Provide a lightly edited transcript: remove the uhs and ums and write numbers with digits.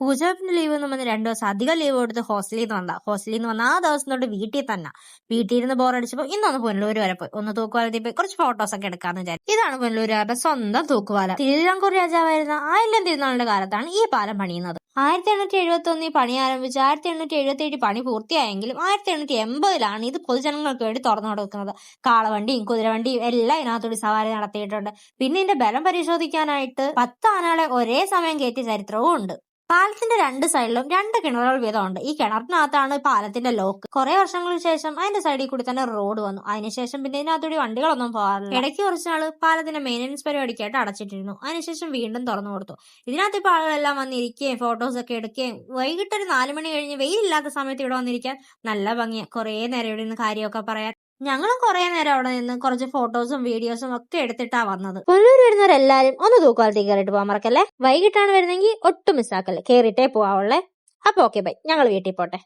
പൂജവെപ്പിന് leave എന്ന് പറഞ്ഞ് 2 ദിവസം അധികം ലീവ് കൊടുത്ത് ഹോസ്റ്റലിൽ നിന്ന് വന്ന ആ ദിവസം തൊട്ട് വീട്ടിൽ തന്നെ ഇരുന്ന് ബോറടിച്ചപ്പോൾ ഇന്നൊന്ന് പുനലൂർ വരെ പോയി. ഒന്ന് തൂക്കുപാലത്തിൽ പോയി കുറച്ച് ഫോട്ടോസ് ഒക്കെ എടുക്കാന്ന് വിചാരിച്ചു. ഇതാണ് പുനലൂരുകാരുടെ സ്വന്തം തൂക്കുപാലം. തിരുവിതാംകൂർ രാജാവായിരുന്ന ആയില്യം തിരുനാളിന്റെ കാലത്താണ് ഈ പാലം പണിയുന്നത്. 1871 പണി ആരംഭിച്ച് 1877 പണി പൂർത്തിയായെങ്കിലും 1880 ഇത് പൊതുജനങ്ങൾക്ക് വേണ്ടി തുറന്നു കൊടുക്കുന്നത്. കാളവണ്ടിയും കുതിരവണ്ടിയും എല്ലാം ഇതിനകത്തൂടി സവാരി നടത്തിയിട്ടുണ്ട്. പിന്നെ ഇതിന്റെ ബലം പരിശോധിക്കാനായിട്ട് 10 ആനകളെ ഒരേ സമയം കയറ്റിയ ചരിത്രവും ഉണ്ട്. പാലത്തിന്റെ 2 സൈഡിലും 2 കിണറുകൾ വീതമുണ്ട്. ഈ കിണറിനകത്താണ് പാലത്തിന്റെ ലോക്ക്. കുറെ വർഷങ്ങൾക്ക് ശേഷം അതിന്റെ സൈഡിൽ കൂടി തന്നെ റോഡ് വന്നു. അതിനുശേഷം പിന്നെ ഇതിനകത്തൂടി വണ്ടികളൊന്നും പോകാറില്ല. ഇടയ്ക്ക് കുറച്ച് നാള് പാലത്തിന്റെ മെയിൻ്റനൻസ് പരിപാടിക്കായിട്ട് അടച്ചിട്ടിരുന്നു. അതിനുശേഷം വീണ്ടും തുറന്നു കൊടുത്തു. ഇതിനകത്ത് ഇപ്പോൾ ആളുകളെല്ലാം വന്നിരിക്കുകയും ഫോട്ടോസ് ഒക്കെ എടുക്കുകയും വൈകിട്ട് ഒരു 4 മണി കഴിഞ്ഞ് വെയിലില്ലാത്ത സമയത്ത് ഇവിടെ വന്നിരിക്കാൻ നല്ല ഭംഗിയാ. കുറേ നേരം ഇവിടെ നിന്ന് കാര്യമൊക്കെ പറയാൻ. ഞങ്ങളും കുറെ നേരം അവിടെ നിന്ന് കുറച്ച് ഫോട്ടോസും വീഡിയോസും ഒക്കെ എടുത്തിട്ടാ വന്നത്. പുനലൂർ വരുന്നവരെല്ലാരും ഒന്ന് തൂക്കുപാലത്തിൽ കയറിയിട്ട് പോകാൻ മറക്കല്ലേ. വൈകിട്ടാണ് വരുന്നെങ്കിൽ ഒട്ടും മിസ്സാക്കല്ലേ, കയറിയിട്ടേ പോവാവുള്ളേ. അപ്പൊ ഓക്കെ ബൈ, ഞങ്ങൾ വീട്ടിൽ പോട്ടെ.